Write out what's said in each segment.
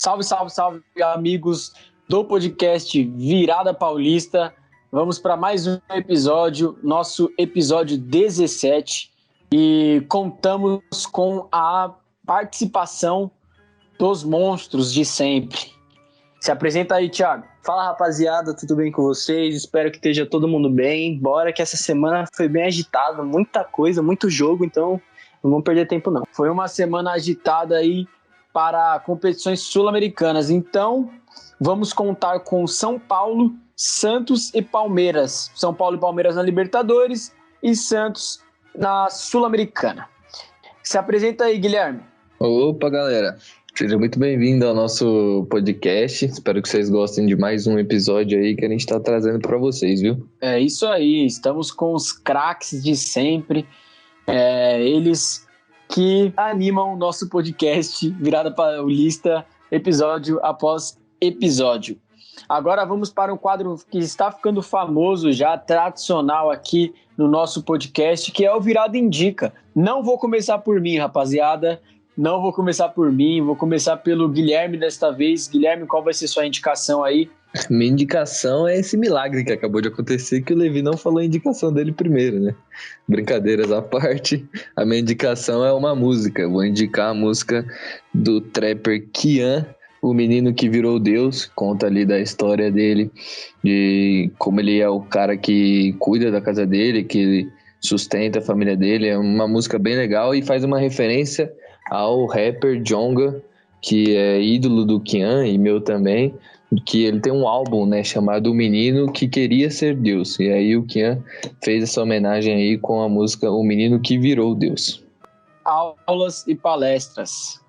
Salve, salve, salve, amigos do podcast Virada Paulista. Vamos para mais um episódio, nosso episódio 17, e contamos com a participação dos monstros de sempre. Se apresenta aí, Thiago. Fala, rapaziada, tudo bem com vocês? Espero que esteja todo mundo bem. Bora que essa semana foi bem agitada, muita coisa, muito jogo, então não vamos perder tempo não. Foi uma semana agitada aí para competições sul-americanas, então vamos contar com São Paulo, Santos e Palmeiras. São Paulo e Palmeiras na Libertadores e Santos na Sul-Americana. Se apresenta aí, Guilherme. Opa, galera. Seja muito bem-vindo ao nosso podcast. Espero que vocês gostem de mais um episódio aí que a gente está trazendo para vocês, viu? É isso aí. Estamos com os craques de sempre. Eles que animam o nosso podcast Virada Paulista, episódio após episódio. Agora vamos para um quadro que está ficando famoso já, tradicional aqui no nosso podcast, que é o Virada Indica. Não vou começar por mim, rapaziada. Não vou começar por mim, vou começar pelo Guilherme desta vez. Guilherme, qual vai ser sua indicação aí? Minha indicação é esse milagre que acabou de acontecer, que o Levi não falou a indicação dele primeiro, né? Brincadeiras à parte, a minha indicação é uma música. Eu vou indicar a música do trapper Kian, o menino que virou Deus. Conta ali da história dele, de como ele é o cara que cuida da casa dele, que sustenta a família dele. É uma música bem legal e faz uma referência ao rapper Djonga, que é ídolo do Kian e meu também, que ele tem um álbum, né, chamado O Menino que Queria Ser Deus. E aí o Kian fez essa homenagem aí com a música O Menino que Virou Deus. Aulas e palestras.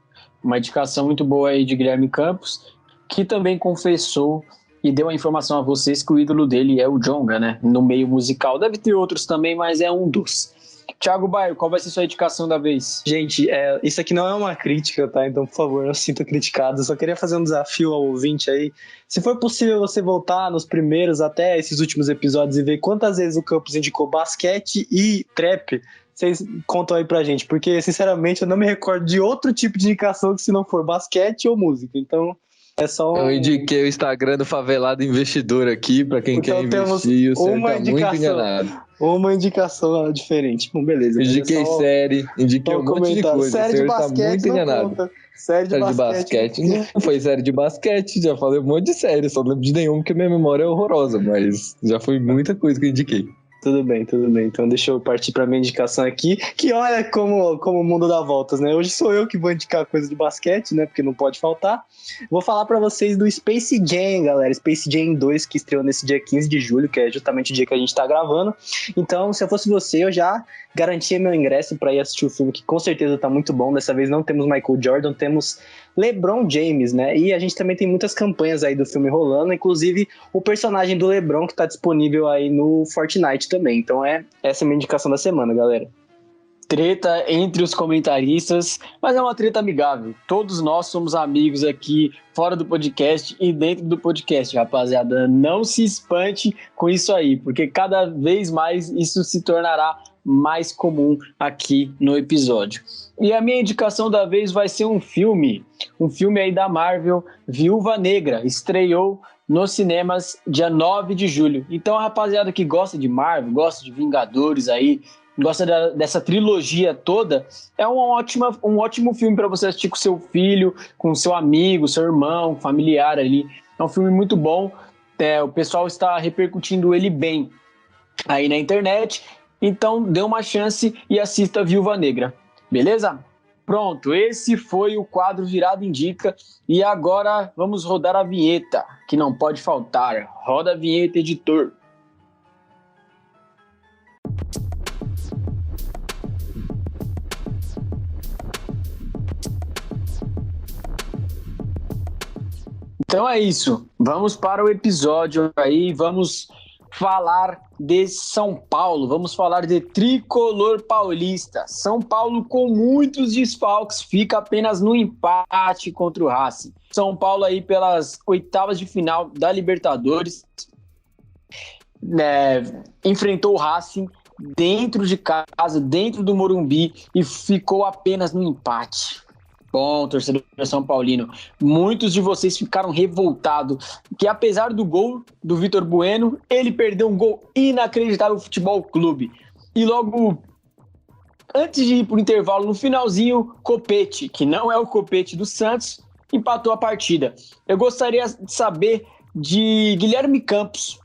Uma indicação muito boa aí de Guilherme Campos, que também confessou e deu a informação a vocês que o ídolo dele é o Djonga, né, no meio musical. Deve ter outros também, mas é um dos. Thiago Baio, qual vai ser sua indicação da vez? Gente, isso aqui não é uma crítica, tá? Então, por favor, não se sinta criticado. Eu só queria fazer um desafio ao ouvinte aí. Se for possível você voltar nos primeiros até esses últimos episódios e ver quantas vezes o Campos indicou basquete e trap, vocês contam aí pra gente. Porque, sinceramente, eu não me recordo de outro tipo de indicação que se não for basquete ou música. Então, é só Eu indiquei o Instagram do Favelado Investidor aqui, pra quem quer investir, e o Sérgio tá muito enganado. Uma indicação diferente. Bom, beleza. Indiquei série, indiquei um monte de coisa. Série de basquete tá muito enganado. Conta. Série de basquete. Não foi série de basquete, já falei um monte de série, só não lembro de nenhuma porque minha memória é horrorosa, mas já foi muita coisa que eu indiquei. Tudo bem. Então deixa eu partir para minha indicação aqui, que olha como o mundo dá voltas, né? Hoje sou eu que vou indicar coisa de basquete, né? Porque não pode faltar. Vou falar para vocês do Space Jam, galera. Space Jam 2, que estreou nesse dia 15 de julho, que é justamente o dia que a gente tá gravando. Então, se eu fosse você, eu já garantia meu ingresso para ir assistir o filme, que com certeza tá muito bom. Dessa vez não temos Michael Jordan, temos LeBron James, né? E a gente também tem muitas campanhas aí do filme rolando, inclusive o personagem do LeBron que tá disponível aí no Fortnite também. Então essa é a minha indicação da semana, galera. Treta entre os comentaristas, mas é uma treta amigável. Todos nós somos amigos aqui, fora do podcast e dentro do podcast, rapaziada. Não se espante com isso aí, porque cada vez mais isso se tornará mais comum aqui no episódio. E a minha indicação da vez vai ser um filme aí da Marvel, Viúva Negra, estreou nos cinemas dia 9 de julho. Então a rapaziada que gosta de Marvel, gosta de Vingadores aí, gosta dessa trilogia toda, é um ótimo filme para você assistir com seu filho, com seu amigo, seu irmão, familiar ali. É um filme muito bom, o pessoal está repercutindo ele bem aí na internet, então dê uma chance e assista Viúva Negra, beleza? Pronto, esse foi o quadro Virada Indica e agora vamos rodar a vinheta, que não pode faltar. Roda a vinheta, editor. Então é isso, vamos para o episódio aí, vamos falar de São Paulo, vamos falar de Tricolor Paulista. São Paulo com muitos desfalques, fica apenas no empate contra o Racing. São Paulo aí pelas oitavas de final da Libertadores, enfrentou o Racing dentro de casa, dentro do Morumbi e ficou apenas no empate. Bom, torcedor São Paulino, muitos de vocês ficaram revoltados que apesar do gol do Vitor Bueno, ele perdeu um gol inacreditável no Futebol Clube. E logo antes de ir para o intervalo, no finalzinho, Copete, que não é o Copete do Santos, empatou a partida. Eu gostaria de saber de Guilherme Campos.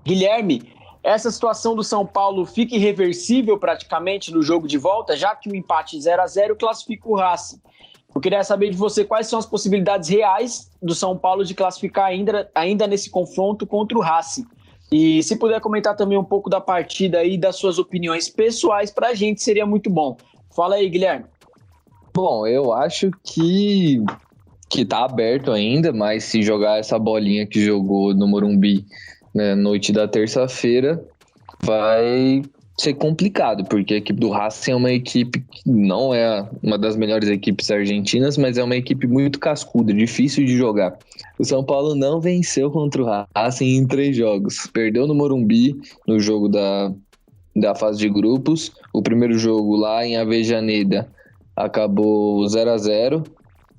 Guilherme, essa situação do São Paulo fica irreversível praticamente no jogo de volta, já que o empate 0-0 classifica o Racing. Eu queria saber de você quais são as possibilidades reais do São Paulo de classificar ainda nesse confronto contra o Racing. E se puder comentar também um pouco da partida e das suas opiniões pessoais pra gente, seria muito bom. Fala aí, Guilherme. Bom, eu acho que tá aberto ainda, mas se jogar essa bolinha que jogou no Morumbi na noite da terça-feira, vai ser complicado, porque a equipe do Racing é uma equipe que não é uma das melhores equipes argentinas, mas é uma equipe muito cascuda, difícil de jogar. O São Paulo não venceu contra o Racing em 3 jogos. Perdeu no Morumbi, no jogo da fase de grupos. O primeiro jogo lá em Avejaneda acabou 0-0.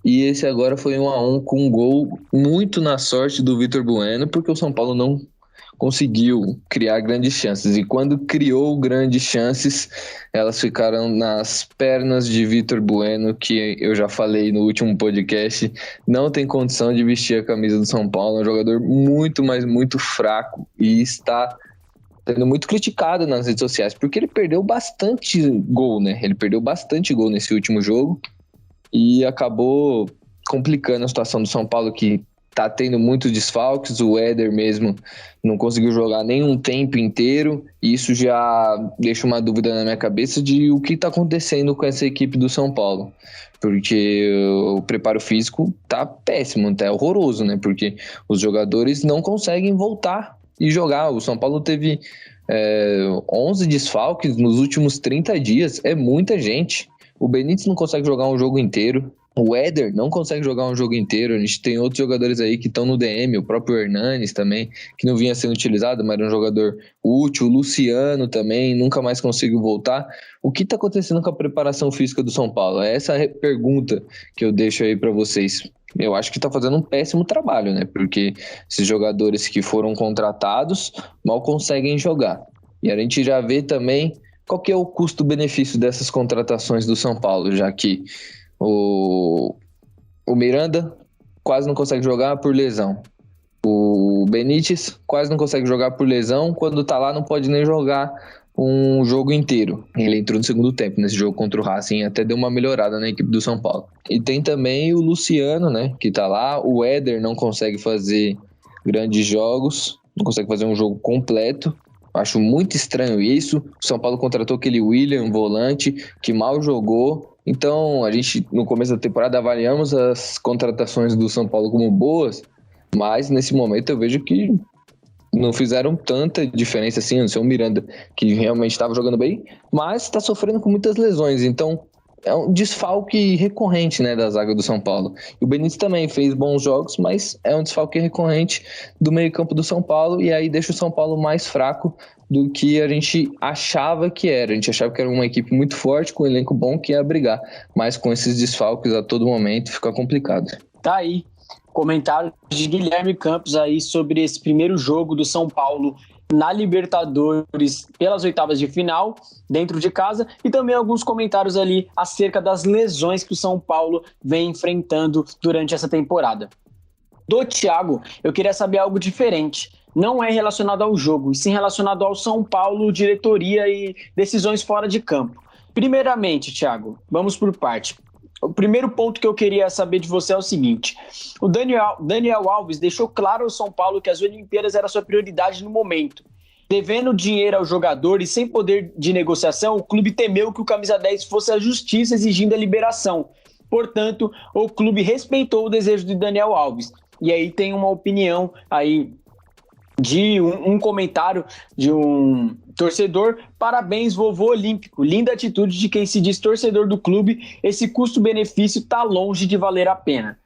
E esse agora foi 1-1 com um gol muito na sorte do Vitor Bueno, porque o São Paulo não conseguiu criar grandes chances. E quando criou grandes chances, elas ficaram nas pernas de Vitor Bueno, que eu já falei no último podcast, não tem condição de vestir a camisa do São Paulo. É um jogador muito, mas muito fraco e está sendo muito criticado nas redes sociais, porque ele perdeu bastante gol, né? Ele perdeu bastante gol nesse último jogo e acabou complicando a situação do São Paulo, que tá tendo muitos desfalques. O Éder mesmo não conseguiu jogar nem um tempo inteiro, e isso já deixa uma dúvida na minha cabeça de o que tá acontecendo com essa equipe do São Paulo, porque o preparo físico tá péssimo, tá horroroso, né? Porque os jogadores não conseguem voltar e jogar. O São Paulo teve 11 desfalques nos últimos 30 dias, é muita gente. O Benítez não consegue jogar um jogo inteiro. O Éder não consegue jogar um jogo inteiro. A gente tem outros jogadores aí que estão no DM, o próprio Hernanes também, que não vinha sendo utilizado, mas era um jogador útil. O Luciano também nunca mais conseguiu voltar. O que está acontecendo com a preparação física do São Paulo? É essa a pergunta que eu deixo aí para vocês. Eu acho que está fazendo um péssimo trabalho, né? Porque esses jogadores que foram contratados mal conseguem jogar. E a gente já vê também qual que é o custo-benefício dessas contratações do São Paulo, já que o Miranda quase não consegue jogar por lesão. O Benítez quase não consegue jogar por lesão. Quando tá lá, não pode nem jogar um jogo inteiro. Ele entrou no segundo tempo nesse jogo contra o Racing, até deu uma melhorada na equipe do São Paulo. E tem também o Luciano, né, que tá lá. O Éder não consegue fazer grandes jogos, não consegue fazer um jogo completo. Acho muito estranho isso. O São Paulo contratou aquele William, volante, que mal jogou. Então, a gente, no começo da temporada, avaliamos as contratações do São Paulo como boas, mas nesse momento eu vejo que não fizeram tanta diferença assim. O seu Miranda, que realmente estava jogando bem, mas está sofrendo com muitas lesões. Então, é um desfalque recorrente, né, da zaga do São Paulo. E o Benítez também fez bons jogos, mas é um desfalque recorrente do meio-campo do São Paulo, e aí deixa o São Paulo mais fraco do que a gente achava que era. A gente achava que era uma equipe muito forte, com um elenco bom, que ia brigar. Mas com esses desfalques a todo momento fica complicado. Tá aí, comentário de Guilherme Campos aí sobre esse primeiro jogo do São Paulo na Libertadores pelas oitavas de final, dentro de casa, e também alguns comentários ali acerca das lesões que o São Paulo vem enfrentando durante essa temporada. Do Thiago, eu queria saber algo diferente. Não é relacionado ao jogo, e sim relacionado ao São Paulo, diretoria e decisões fora de campo. Primeiramente, Thiago, vamos por parte. O primeiro ponto que eu queria saber de você é o seguinte: o Daniel Alves deixou claro ao São Paulo que as Olimpíadas era a sua prioridade no momento. Devendo dinheiro ao jogador e sem poder de negociação, o clube temeu que o camisa 10 fosse à justiça exigindo a liberação. Portanto, o clube respeitou o desejo de Daniel Alves. E aí tem uma opinião aí de um comentário de um torcedor: parabéns, vovô olímpico, linda atitude de quem se diz torcedor do clube, esse custo-benefício tá longe de valer a pena.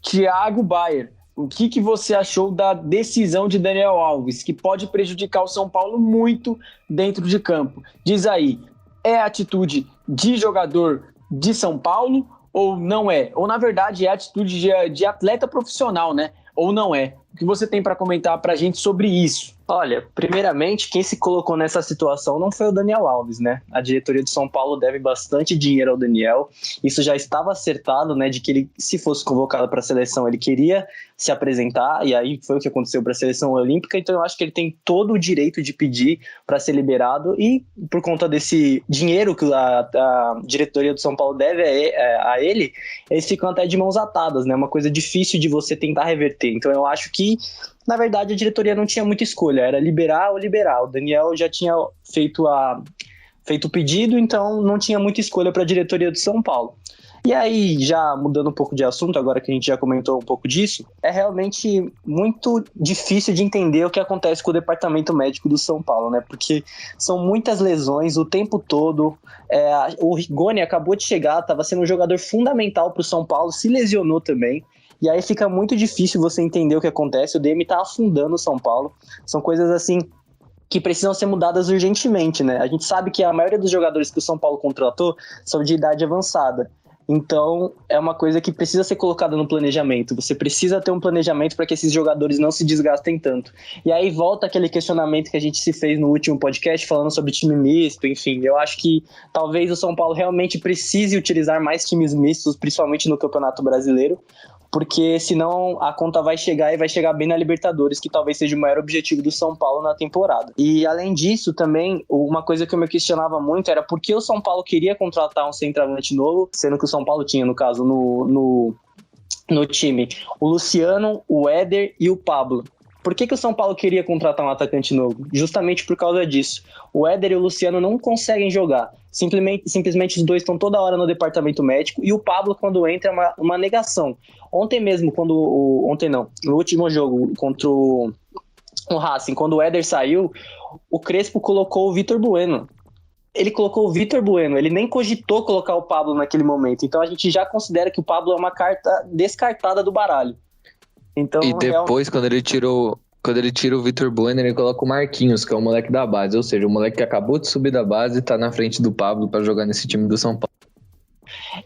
Thiago Bayer, o que você achou da decisão de Daniel Alves, que pode prejudicar o São Paulo muito dentro de campo? Diz aí, é atitude de jogador de São Paulo ou não é? Ou, na verdade, é atitude de atleta profissional, né? Ou não é? O que você tem para comentar para a gente sobre isso? Olha, primeiramente, quem se colocou nessa situação não foi o Daniel Alves, né? A diretoria de São Paulo deve bastante dinheiro ao Daniel. Isso já estava acertado, né? De que ele, se fosse convocado para a seleção, ele queria se apresentar. E aí foi o que aconteceu para a seleção olímpica. Então eu acho que ele tem todo o direito de pedir para ser liberado. E por conta desse dinheiro que a diretoria do São Paulo deve a ele, eles ficam até de mãos atadas, né? Uma coisa difícil de você tentar reverter. Então eu acho que, na verdade, a diretoria não tinha muita escolha, era liberar ou liberar. O Daniel já tinha feito o pedido, então não tinha muita escolha para a diretoria do São Paulo. E aí, já mudando um pouco de assunto, agora que a gente já comentou um pouco disso, é realmente muito difícil de entender o que acontece com o departamento médico do São Paulo, né? Porque são muitas lesões o tempo todo. O Rigoni acabou de chegar, estava sendo um jogador fundamental para o São Paulo, se lesionou também. E aí fica muito difícil você entender o que acontece. O DM tá afundando o São Paulo. São coisas assim que precisam ser mudadas urgentemente, né? A gente sabe que a maioria dos jogadores que o São Paulo contratou são de idade avançada. Então, é uma coisa que precisa ser colocada no planejamento. Você precisa ter um planejamento para que esses jogadores não se desgastem tanto. E aí volta aquele questionamento que a gente se fez no último podcast, falando sobre time misto, enfim. Eu acho que talvez o São Paulo realmente precise utilizar mais times mistos, principalmente no Campeonato Brasileiro, porque senão a conta vai chegar e vai chegar bem na Libertadores, que talvez seja o maior objetivo do São Paulo na temporada. E além disso também, uma coisa que eu me questionava muito era por que o São Paulo queria contratar um centroavante novo, sendo que o São Paulo tinha, no caso, no time, o Luciano, o Éder e o Pablo. Por que o São Paulo queria contratar um atacante novo? Justamente por causa disso. O Éder e o Luciano não conseguem jogar. Simplesmente os dois estão toda hora no departamento médico, e o Pablo, quando entra, é uma negação. Ontem mesmo, no último jogo contra o Racing, quando o Éder saiu, o Crespo colocou o Vitor Bueno. Ele colocou o Vitor Bueno, ele nem cogitou colocar o Pablo naquele momento. Então a gente já considera que o Pablo é uma carta descartada do baralho. Então, e depois, quando ele tira o Vitor Bueno, ele coloca o Marquinhos, que é o moleque da base. Ou seja, o moleque que acabou de subir da base e tá na frente do Pablo para jogar nesse time do São Paulo.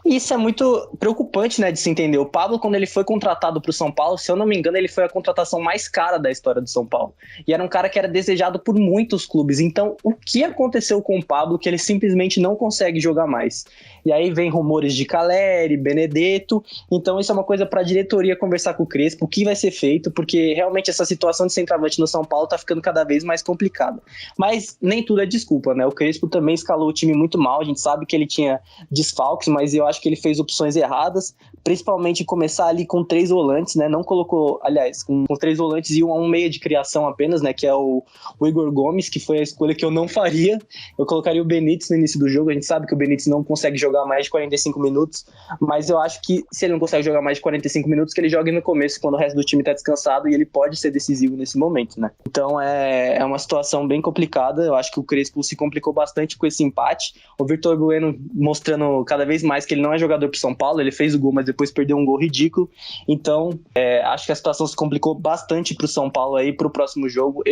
Isso é muito preocupante, né, de se entender. O Pablo, quando ele foi contratado para o São Paulo, se eu não me engano, ele foi a contratação mais cara da história do São Paulo. E era um cara que era desejado por muitos clubes. Então, o que aconteceu com o Pablo que ele simplesmente não consegue jogar mais? E aí vem rumores de Caleri, Benedetto. Então, isso é uma coisa para a diretoria conversar com o Crespo, o que vai ser feito, porque realmente essa situação de centroavante no São Paulo tá ficando cada vez mais complicada. Mas nem tudo é desculpa, né? O Crespo também escalou o time muito mal. A gente sabe que ele tinha desfalques, mas eu acho que ele fez opções erradas, principalmente começar ali com 3 volantes, né? Não colocou, aliás, com 3 volantes e um meia de criação apenas, né? Que é o Igor Gomes, que foi a escolha que eu não faria. Eu colocaria o Benítez no início do jogo. A gente sabe que o Benítez não consegue jogar mais de 45 minutos, mas eu acho que se ele não consegue jogar mais de 45 minutos, que ele jogue no começo, quando o resto do time tá descansado, e ele pode ser decisivo nesse momento, né? Então é uma situação bem complicada. Eu acho que o Crespo se complicou bastante com esse empate. O Vitor Bueno mostrando cada vez mais que ele não é jogador pro São Paulo. Ele fez o gol, mas depois perdeu um gol ridículo. Então, acho que a situação se complicou bastante pro São Paulo aí pro próximo jogo.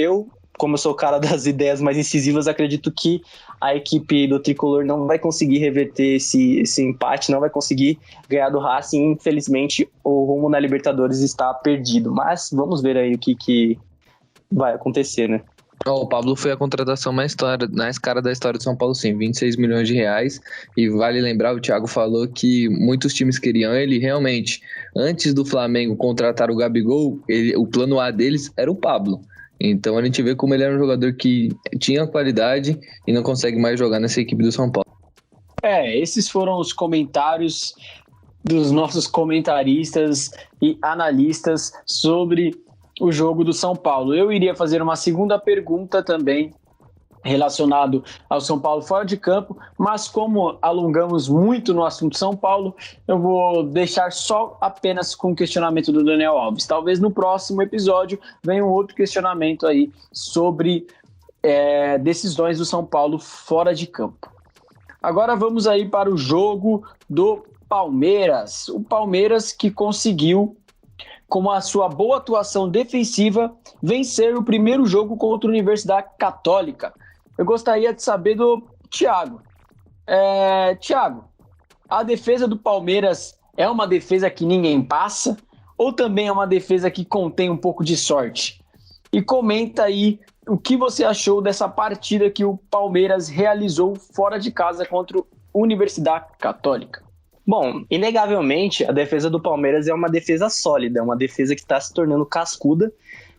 Como eu sou o cara das ideias mais incisivas, acredito que a equipe do Tricolor não vai conseguir reverter esse empate, não vai conseguir ganhar do Racing. Infelizmente, o rumo na Libertadores está perdido. Mas vamos ver aí o que vai acontecer, né? O Pablo foi a contratação mais cara da história do São Paulo, sim, 26 milhões de reais. E vale lembrar, o Thiago falou que muitos times queriam ele. Realmente, antes do Flamengo contratar o Gabigol, o plano A deles era o Pablo. Então a gente vê como ele era um jogador que tinha qualidade e não consegue mais jogar nessa equipe do São Paulo. Esses foram os comentários dos nossos comentaristas e analistas sobre o jogo do São Paulo. Eu iria fazer uma segunda pergunta também relacionado ao São Paulo fora de campo, mas como alongamos muito no assunto São Paulo, eu vou deixar só apenas com o questionamento do Daniel Alves. Talvez no próximo episódio venha um outro questionamento aí sobre decisões do São Paulo fora de campo. Agora vamos aí para o jogo do Palmeiras. O Palmeiras que conseguiu, com a sua boa atuação defensiva, vencer o primeiro jogo contra a Universidade Católica. Eu gostaria de saber do Thiago. Thiago, A defesa do Palmeiras é uma defesa que ninguém passa ou também é uma defesa que contém um pouco de sorte? E comenta aí o que você achou dessa partida que o Palmeiras realizou fora de casa contra a Universidade Católica. Bom, inegavelmente, a defesa do Palmeiras é uma defesa sólida, é uma defesa que está se tornando cascuda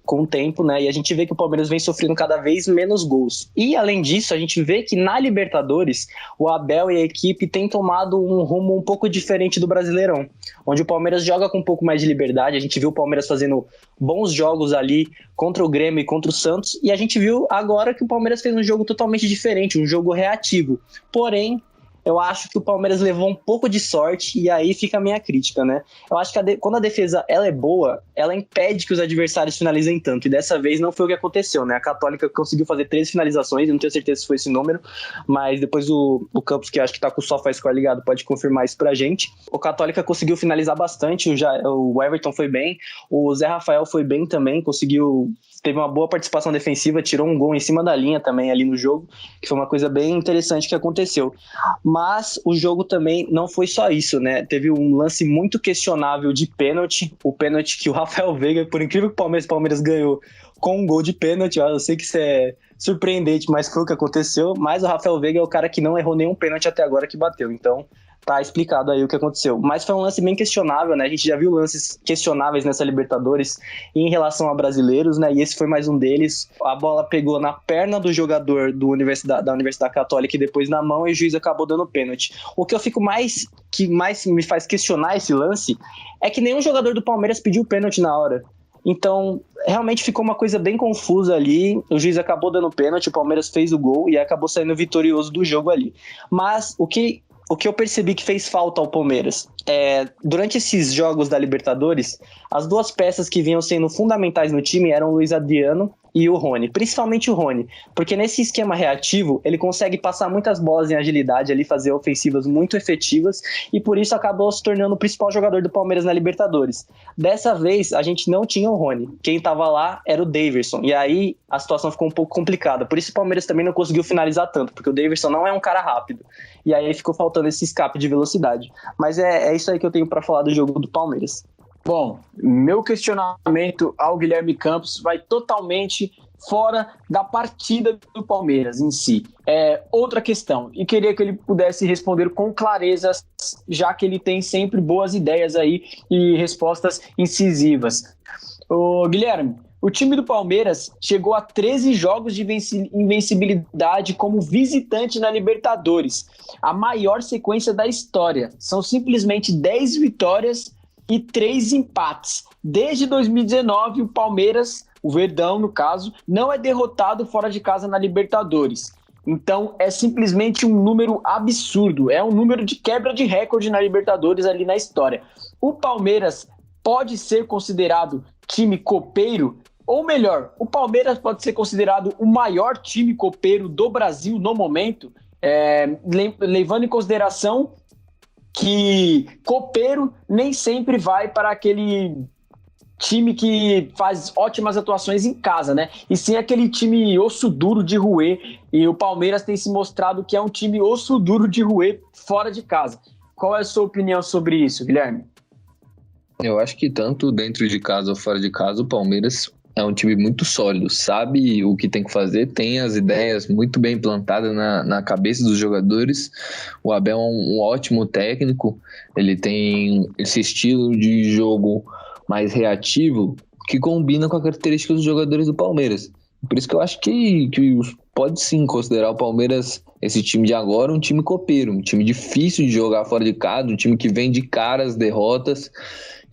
com o tempo, né? E a gente vê que o Palmeiras vem sofrendo cada vez menos gols. E, além disso, a gente vê que na Libertadores, o Abel e a equipe têm tomado um rumo um pouco diferente do Brasileirão, onde o Palmeiras joga com um pouco mais de liberdade. A gente viu o Palmeiras fazendo bons jogos ali contra o Grêmio e contra o Santos, e a gente viu agora que o Palmeiras fez um jogo totalmente diferente, um jogo reativo. Porém, eu acho que o Palmeiras levou um pouco de sorte e aí fica a minha crítica, né? Eu acho que quando a defesa ela é boa, ela impede que os adversários finalizem tanto. E dessa vez não foi o que aconteceu, né? A Católica conseguiu fazer 13 finalizações, eu não tenho certeza se foi esse número, mas depois o Campos, que acho que tá com o SofaScore ligado, pode confirmar isso pra gente. O Católica conseguiu finalizar bastante, o Everton foi bem, o Zé Rafael foi bem também, teve uma boa participação defensiva, tirou um gol em cima da linha também ali no jogo, que foi uma coisa bem interessante que aconteceu. Mas o jogo também não foi só isso, né? Teve um lance muito questionável de pênalti, o pênalti que o Rafael Veiga, por incrível que o Palmeiras ganhou com um gol de pênalti. Eu sei que isso é surpreendente, mas foi o que aconteceu. Mas o Rafael Veiga é o cara que não errou nenhum pênalti até agora que bateu, então tá explicado aí o que aconteceu. Mas foi um lance bem questionável, né? A gente já viu lances questionáveis nessa Libertadores em relação a brasileiros, né? E esse foi mais um deles. A bola pegou na perna do jogador da Universidade Católica e depois na mão, e o juiz acabou dando pênalti. O que eu fico que mais me faz questionar esse lance é que nenhum jogador do Palmeiras pediu pênalti na hora. Então, realmente ficou uma coisa bem confusa ali. O juiz acabou dando pênalti, o Palmeiras fez o gol e acabou saindo vitorioso do jogo ali. Mas o que eu percebi que fez falta ao Palmeiras durante esses jogos da Libertadores, as duas peças que vinham sendo fundamentais no time eram o Luiz Adriano e o Rony, principalmente o Rony, porque nesse esquema reativo ele consegue passar muitas bolas em agilidade ali, fazer ofensivas muito efetivas, e por isso acabou se tornando o principal jogador do Palmeiras na Libertadores. Dessa vez a gente não tinha o Rony, quem estava lá era o Daverson, e aí a situação ficou um pouco complicada, por isso o Palmeiras também não conseguiu finalizar tanto, porque o Daverson não é um cara rápido, e aí ficou faltando esse escape de velocidade. Mas é isso aí que eu tenho para falar do jogo do Palmeiras. Bom, meu questionamento ao Guilherme Campos vai totalmente fora da partida do Palmeiras em si. Outra questão, e queria que ele pudesse responder com clareza, já que ele tem sempre boas ideias aí e respostas incisivas. Guilherme, o time do Palmeiras chegou a 13 jogos de invencibilidade como visitante na Libertadores, a maior sequência da história. São simplesmente 10 vitórias e 3 empates. Desde 2019, o Palmeiras, o Verdão no caso, não é derrotado fora de casa na Libertadores. Então é simplesmente um número absurdo, é um número de quebra de recorde na Libertadores ali na história. O Palmeiras pode ser considerado time copeiro? Ou melhor, o Palmeiras pode ser considerado o maior time copeiro do Brasil no momento, levando em consideração que copeiro nem sempre vai para aquele time que faz ótimas atuações em casa, né? E sim aquele time osso duro de roer, e o Palmeiras tem se mostrado que é um time osso duro de roer fora de casa. Qual é a sua opinião sobre isso, Guilherme? Eu acho que tanto dentro de casa ou fora de casa, o Palmeiras é um time muito sólido, sabe o que tem que fazer, tem as ideias muito bem plantadas na cabeça dos jogadores. O Abel é um ótimo técnico, ele tem esse estilo de jogo mais reativo que combina com a característica dos jogadores do Palmeiras. Por isso que eu acho que pode sim considerar o Palmeiras, esse time de agora, um time copeiro, um time difícil de jogar fora de casa, um time que vem de caras derrotas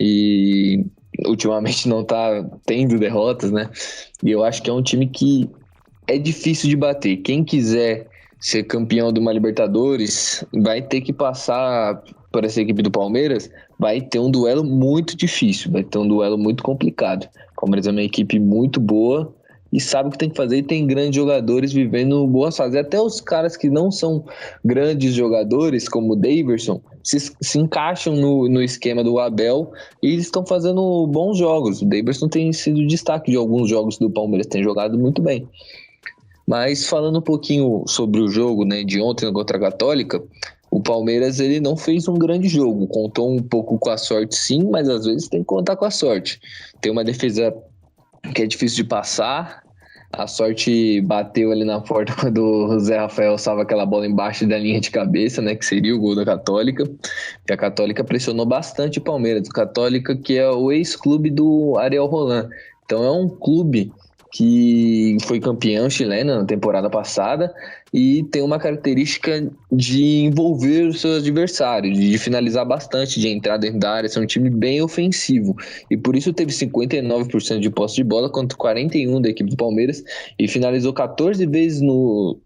e ultimamente não tá tendo derrotas, né? E eu acho que é um time que é difícil de bater. Quem quiser ser campeão de uma Libertadores vai ter que passar por essa equipe do Palmeiras, vai ter um duelo muito difícil, vai ter um duelo muito complicado. O Palmeiras é uma equipe muito boa e sabe o que tem que fazer, e tem grandes jogadores vivendo boas fases. Até os caras que não são grandes jogadores, como o Daverson, se encaixam no esquema do Abel e estão fazendo bons jogos. O Daverson tem sido destaque de alguns jogos do Palmeiras, tem jogado muito bem. Mas falando um pouquinho sobre o jogo, né, de ontem contra a Católica, O Palmeiras, ele não fez um grande jogo, contou um pouco com a sorte sim, mas às vezes tem que contar com a sorte. Tem uma defesa que é difícil de passar, a sorte bateu ali na porta quando o Zé Rafael salva aquela bola embaixo da linha de cabeça, né, que seria o gol da Católica, e a Católica pressionou bastante o Palmeiras, o Católica que é o ex-clube do Ariel Roland, então é um clube que foi campeão chileno na temporada passada e tem uma característica de envolver os seus adversários, de finalizar bastante, de entrar dentro da área, ser um time bem ofensivo. E por isso teve 59% de posse de bola contra 41% da equipe do Palmeiras e finalizou 14 vezes no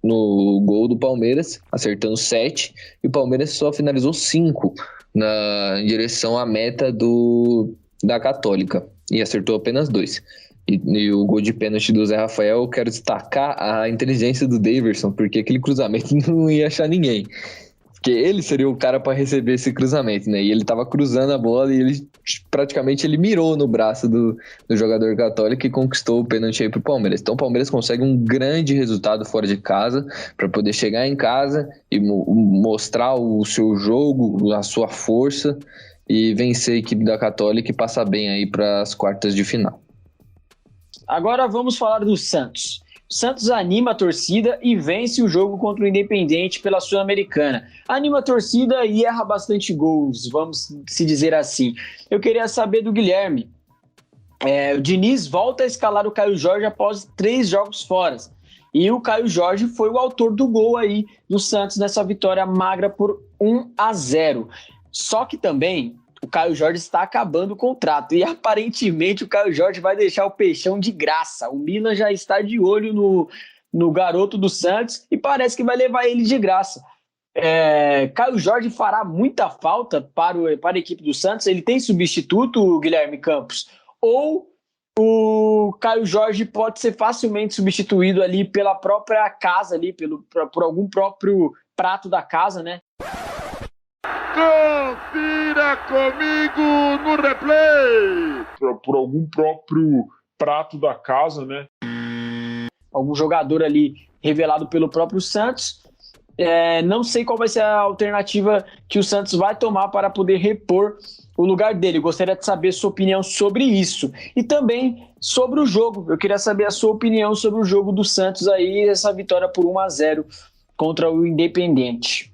gol do Palmeiras, acertando 7, e o Palmeiras só finalizou 5 em direção à meta da Católica e acertou apenas 2. E o gol de pênalti do Zé Rafael, eu quero destacar a inteligência do Daverson, porque aquele cruzamento não ia achar ninguém. Porque ele seria o cara para receber esse cruzamento, né? E ele tava cruzando a bola e ele praticamente mirou no braço do jogador Católico e conquistou o pênalti aí pro Palmeiras. Então o Palmeiras consegue um grande resultado fora de casa para poder chegar em casa e mostrar o seu jogo, a sua força e vencer a equipe da Católica e passar bem aí para as quartas de final. Agora vamos falar do Santos. O Santos anima a torcida e vence o jogo contra o Independiente pela Sul-Americana. Anima a torcida e erra bastante gols, vamos se dizer assim. Eu queria saber do Guilherme. O Diniz volta a escalar o Caio Jorge após 3 jogos fora. E o Caio Jorge foi o autor do gol aí do Santos nessa vitória magra por 1-0. Só que também o Caio Jorge está acabando o contrato e aparentemente o Caio Jorge vai deixar o Peixão de graça. O Milan já está de olho no garoto do Santos e parece que vai levar ele de graça. Caio Jorge fará muita falta para a equipe do Santos. Ele tem substituto, Guilherme Campos? Ou o Caio Jorge pode ser facilmente substituído ali pela própria casa, ali, por algum próprio prato da casa, né? Confira comigo no replay! Por algum próprio prato da casa, né? Algum jogador ali revelado pelo próprio Santos. Não sei qual vai ser a alternativa que o Santos vai tomar para poder repor o lugar dele. Gostaria de saber sua opinião sobre isso. E também sobre o jogo. Eu queria saber a sua opinião sobre o jogo do Santos aí, essa vitória por 1-0 contra o Independiente.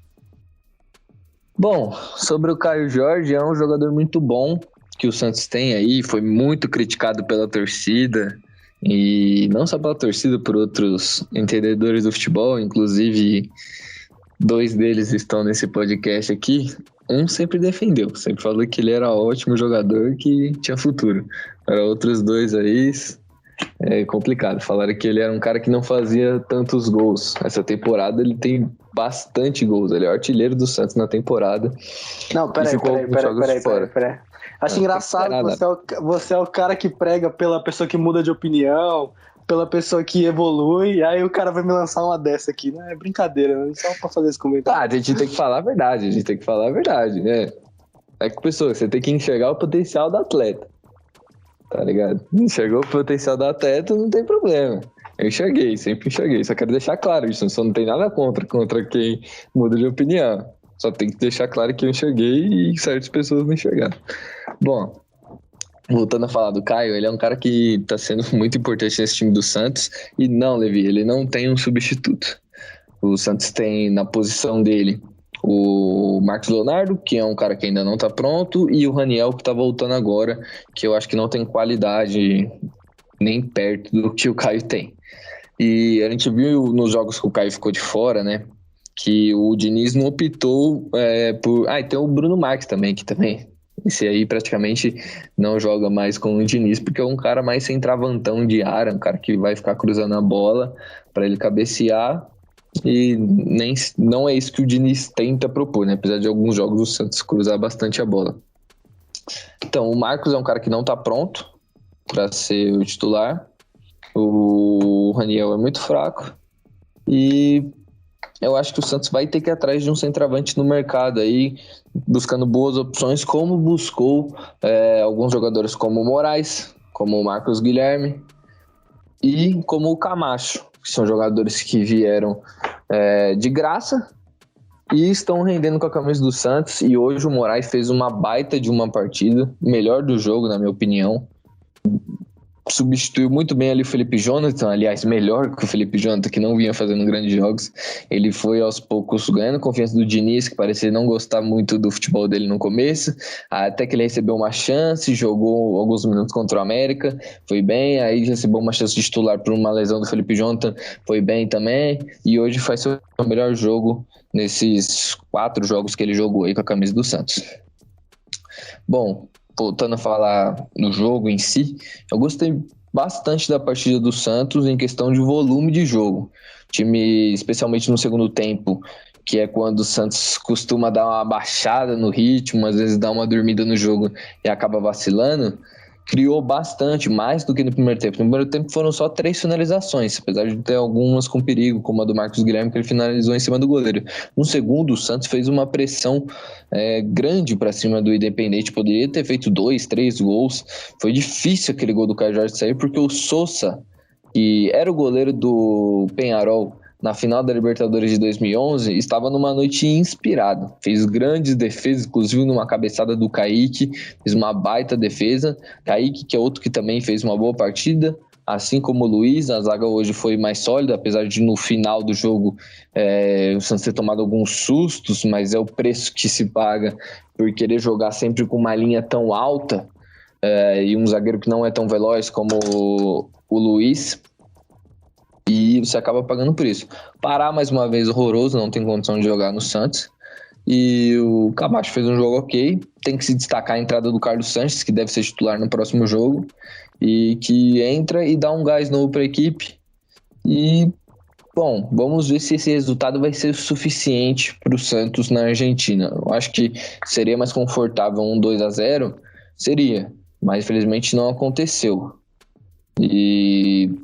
Bom, sobre o Caio Jorge, é um jogador muito bom que o Santos tem aí, foi muito criticado pela torcida, e não só pela torcida, por outros entendedores do futebol, inclusive 2 deles estão nesse podcast aqui. Um sempre defendeu, sempre falou que ele era ótimo jogador, que tinha futuro. Para outros 2 aí, é complicado. Falaram que ele era um cara que não fazia tantos gols. Essa temporada ele tem bastante gols. Ele é o artilheiro do Santos na temporada. Não, peraí. Acho engraçado que você é o cara que prega pela pessoa que muda de opinião, pela pessoa que evolui, aí o cara vai me lançar uma dessa aqui. Não é brincadeira, né? Só pra fazer esse comentário. A gente tem que falar a verdade, né? É que, pessoa, você tem que enxergar o potencial do atleta. Tá ligado? Enxergou o potencial do atleta, não tem problema. Eu sempre enxerguei. Só quero deixar claro isso. Só não tem nada contra quem muda de opinião. Só tem que deixar claro que eu enxerguei e certas pessoas não enxergaram. Bom, voltando a falar do Caio, ele é um cara que tá sendo muito importante nesse time do Santos. E não, Levi, ele não tem um substituto. O Santos tem na posição dele o Marcos Leonardo, que é um cara que ainda não tá pronto, e o Raniel, que tá voltando agora, que eu acho que não tem qualidade nem perto do que o Caio tem. E a gente viu nos jogos que o Caio ficou de fora, né, que o Diniz não optou por... e tem o Bruno Marques também, que também... Esse aí praticamente não joga mais com o Diniz, porque é um cara mais centravantão de área, um cara que vai ficar cruzando a bola para ele cabecear. E não é isso que o Diniz tenta propor, né? Apesar de alguns jogos o Santos cruzar bastante a bola. Então, o Marcos é um cara que não tá pronto para ser o titular. O Raniel é muito fraco. E eu acho que o Santos vai ter que ir atrás de um centroavante no mercado aí, buscando boas opções, como buscou alguns jogadores como o Moraes, como o Marcos Guilherme e como o Camacho, que são jogadores que vieram de graça e estão rendendo com a camisa do Santos. E hoje o Moraes fez uma baita de uma partida, melhor do jogo, na minha opinião. Substituiu muito bem ali o Felipe Jonathan, aliás, melhor que o Felipe Jonathan, que não vinha fazendo grandes jogos. Ele foi aos poucos ganhando confiança do Diniz, que parecia não gostar muito do futebol dele no começo, até que ele recebeu uma chance, jogou alguns minutos contra o América, foi bem, aí recebeu uma chance de titular por uma lesão do Felipe Jonathan, foi bem também, e hoje faz seu melhor jogo nesses 4 jogos que ele jogou aí com a camisa do Santos. Bom, voltando a falar no jogo em si, eu gostei bastante da partida do Santos em questão de volume de jogo. O time, especialmente no segundo tempo, que é quando o Santos costuma dar uma baixada no ritmo, às vezes dá uma dormida no jogo e acaba vacilando, criou bastante, mais do que no primeiro tempo. No primeiro tempo foram só 3 finalizações, apesar de ter algumas com perigo, como a do Marcos Guilherme, que ele finalizou em cima do goleiro. No segundo, o Santos fez uma pressão grande para cima do Independente, poderia ter feito 2, 3 gols. Foi difícil aquele gol do Caio Jorge sair, porque o Sousa, que era o goleiro do Peñarol na final da Libertadores de 2011, estava numa noite inspirada. Fez grandes defesas, inclusive numa cabeçada do Kaique, fez uma baita defesa. Kaique, que é outro que também fez uma boa partida, assim como o Luiz. A zaga hoje foi mais sólida, apesar de no final do jogo o Santos ter tomado alguns sustos, mas é o preço que se paga por querer jogar sempre com uma linha tão alta e um zagueiro que não é tão veloz como o Luiz. E você acaba pagando por isso. Pará, mais uma vez, horroroso, não tem condição de jogar no Santos. E o Camacho fez um jogo ok. Tem que se destacar a entrada do Carlos Sanches, que deve ser titular no próximo jogo. E que entra e dá um gás novo para a equipe. E, bom, vamos ver se esse resultado vai ser suficiente para o Santos na Argentina. Eu acho que seria mais confortável um 2-0. Seria, mas infelizmente não aconteceu. E...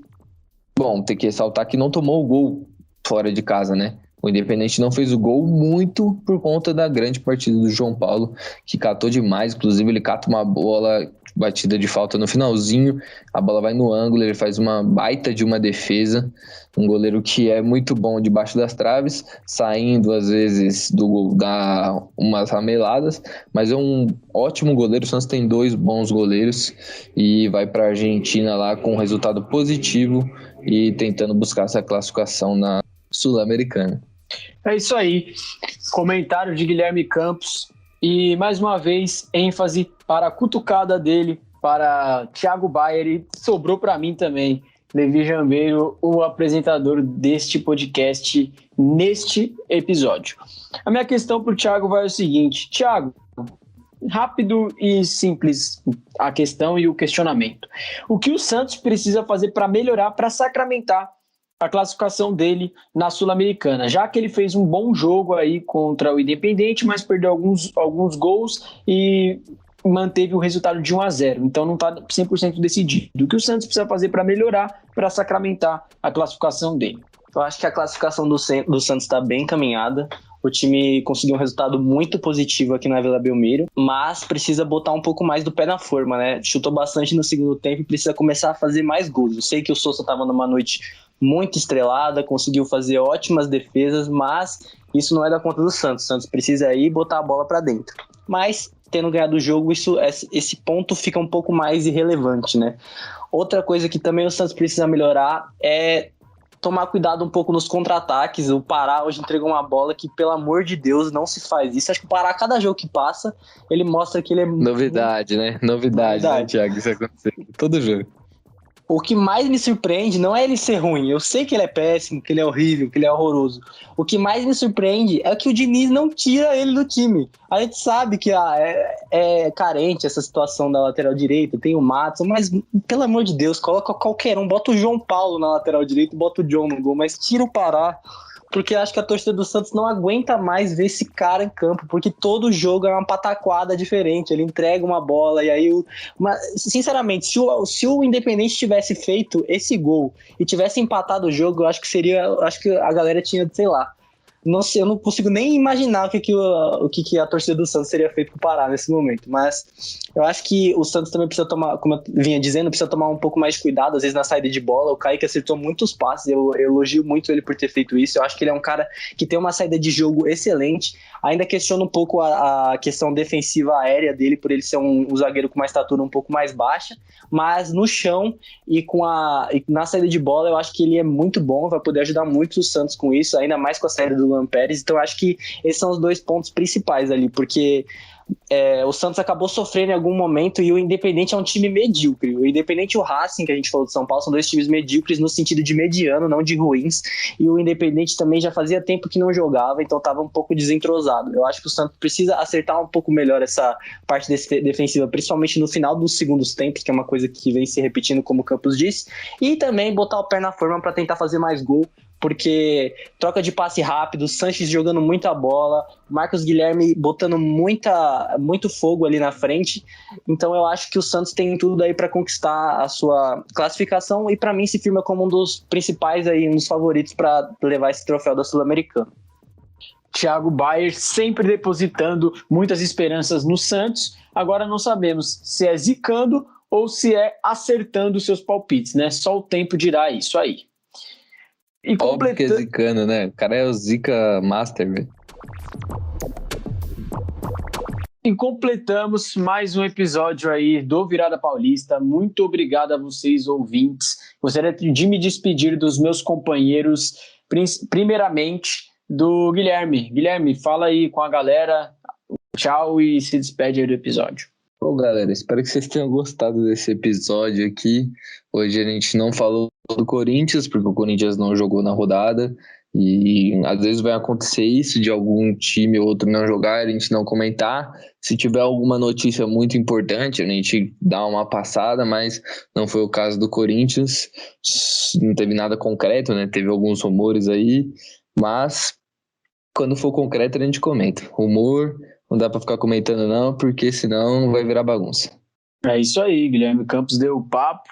bom, tem que ressaltar que não tomou o gol fora de casa, né? O Independente não fez o gol muito por conta da grande partida do João Paulo, que catou demais. Inclusive, ele cata uma bola batida de falta no finalzinho, a bola vai no ângulo, ele faz uma baita de uma defesa. Um goleiro que é muito bom debaixo das traves, saindo às vezes do gol, dá umas rameladas, mas é um ótimo goleiro. O Santos tem 2 bons goleiros e vai para a Argentina lá com um resultado positivo e tentando buscar essa classificação na Sul-Americana. É isso aí. Comentário de Guilherme Campos. E, mais uma vez, ênfase para a cutucada dele, para Thiago Bayer. E sobrou para mim também, Levi Jambeiro, o apresentador deste podcast, neste episódio. A minha questão para o Thiago vai o seguinte. Thiago, rápido e simples a questão e o questionamento. O que o Santos precisa fazer para melhorar, para sacramentar a classificação dele na Sul-Americana, já que ele fez um bom jogo aí contra o Independente, mas perdeu alguns gols e manteve o resultado de 1-0, então não está 100% decidido. O que o Santos precisa fazer para melhorar, para sacramentar a classificação dele? Eu acho que a classificação do Santos está bem encaminhada. O time conseguiu um resultado muito positivo aqui na Vila Belmiro, mas precisa botar um pouco mais do pé na forma, né? Chutou bastante no segundo tempo e precisa começar a fazer mais gols. Eu sei que o Sousa estava numa noite muito estrelada, conseguiu fazer ótimas defesas, mas isso não é da conta do Santos. O Santos precisa ir botar a bola para dentro. Mas, tendo ganhado o jogo, esse ponto fica um pouco mais irrelevante, né? Outra coisa que também o Santos precisa melhorar é tomar cuidado um pouco nos contra-ataques. O Pará hoje entregou uma bola que, pelo amor de Deus, não se faz isso. Acho que o Pará, cada jogo que passa, ele mostra que ele é... Novidade, né? Novidade, né, Thiago? Isso aconteceu todo jogo. O que mais me surpreende não é ele ser ruim. Eu sei que ele é péssimo, que ele é horrível, que ele é horroroso. O que mais me surpreende é que o Diniz não tira ele do time. A gente sabe que é carente essa situação da lateral direita, tem o Matos, mas pelo amor de Deus, coloca qualquer um. Bota o João Paulo na lateral direita, bota o John no gol, mas tira o Pará. Porque acho que a torcida do Santos não aguenta mais ver esse cara em campo, porque todo jogo é uma pataquada diferente, ele entrega uma bola, e aí, sinceramente, se o Independente tivesse feito esse gol e tivesse empatado o jogo, eu acho que a galera tinha, sei lá, Não sei, eu não consigo nem imaginar o que a torcida do Santos teria feito com o Pará nesse momento. Mas eu acho que o Santos também precisa tomar, como eu vinha dizendo, precisa tomar um pouco mais de cuidado, às vezes na saída de bola. O Kaique acertou muitos passes, eu elogio muito ele por ter feito isso. Eu acho que ele é um cara que tem uma saída de jogo excelente. Ainda questiono um pouco a questão defensiva aérea dele, por ele ser um zagueiro com uma estatura um pouco mais baixa. Mas no chão e na saída de bola, eu acho que ele é muito bom, vai poder ajudar muito o Santos com isso, ainda mais com a saída do Luan Pérez. Então eu acho que esses são os dois pontos principais ali, porque o Santos acabou sofrendo em algum momento e o Independente é um time medíocre. O Independente e o Racing, que a gente falou de São Paulo, são dois times medíocres no sentido de mediano, não de ruins. E o Independente também já fazia tempo que não jogava, então estava um pouco desentrosado. Eu acho que o Santos precisa acertar um pouco melhor essa parte defensiva, principalmente no final dos segundos tempos, que é uma coisa que vem se repetindo, como o Campos disse, e também botar o pé na forma para tentar fazer mais gol, porque troca de passe rápido, Sanches jogando muita bola, Marcos Guilherme botando muito fogo ali na frente. Então eu acho que o Santos tem tudo aí para conquistar a sua classificação e para mim se firma como um dos principais aí, um dos favoritos para levar esse troféu da Sul-Americana. Thiago Bayer sempre depositando muitas esperanças no Santos. Agora não sabemos se é zicando ou se é acertando seus palpites, né? Só o tempo dirá isso aí. E óbvio que é zicando, né? O cara é o Zica Master, velho. E completamos mais um episódio aí do Virada Paulista. Muito obrigado a vocês, ouvintes. Gostaria de me despedir dos meus companheiros, primeiramente do Guilherme. Guilherme, fala aí com a galera. Tchau e se despede aí do episódio. Bom, galera, espero que vocês tenham gostado desse episódio aqui. Hoje a gente não falou do Corinthians, porque o Corinthians não jogou na rodada. E às vezes vai acontecer isso, de algum time ou outro não jogar, a gente não comentar. Se tiver alguma notícia muito importante, a gente dá uma passada, mas não foi o caso do Corinthians. Não teve nada concreto, né? Teve alguns rumores aí, mas quando for concreto a gente comenta. Rumor, não dá pra ficar comentando não, porque senão vai virar bagunça. É isso aí, Guilherme Campos deu o papo,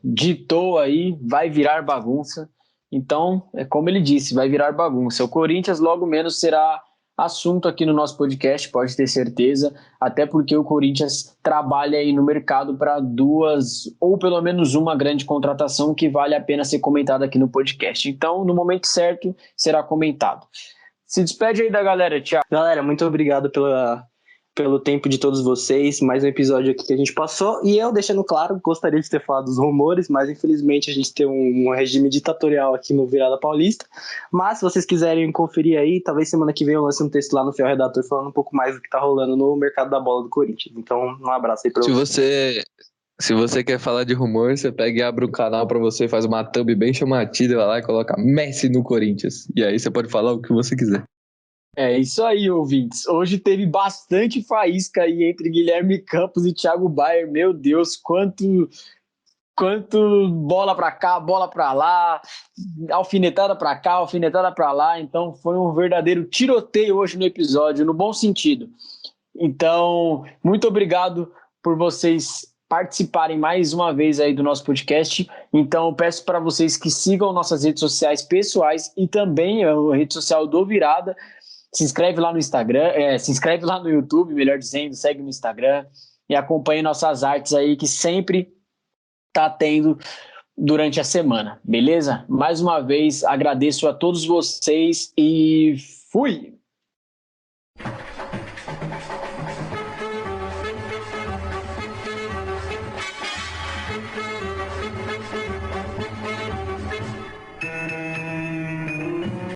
ditou aí, vai virar bagunça. Então, é como ele disse, vai virar bagunça. O Corinthians logo menos será assunto aqui no nosso podcast, pode ter certeza, até porque o Corinthians trabalha aí no mercado para duas, ou pelo menos uma grande contratação que vale a pena ser comentada aqui no podcast. Então, no momento certo, será comentado. Se despede aí da galera, Thiago. Galera, muito obrigado pelo tempo de todos vocês, mais um episódio aqui que a gente passou, e eu deixando claro, gostaria de ter falado dos rumores, mas infelizmente a gente tem um regime ditatorial aqui no Virada Paulista, mas se vocês quiserem conferir aí, talvez semana que vem eu lance um texto lá no Fiel Redator falando um pouco mais do que tá rolando no mercado da bola do Corinthians, então um abraço aí pra vocês. Se você quer falar de rumor, você pega e abre um canal pra você, faz uma thumb bem chamativa, vai lá e coloca Messi no Corinthians, e aí você pode falar o que você quiser. É isso aí, ouvintes. Hoje teve bastante faísca aí entre Guilherme Campos e Thiago Bayer. Meu Deus, quanto bola pra cá, bola pra lá, alfinetada pra cá, alfinetada pra lá. Então foi um verdadeiro tiroteio hoje no episódio, no bom sentido. Então, muito obrigado por vocês participarem mais uma vez aí do nosso podcast. Então eu peço para vocês que sigam nossas redes sociais pessoais e também a rede social do Virada. Se inscreve lá no Instagram, se inscreve lá no YouTube, melhor dizendo, segue no Instagram e acompanhe nossas artes aí que sempre tá tendo durante a semana, beleza? Mais uma vez, agradeço a todos vocês e fui!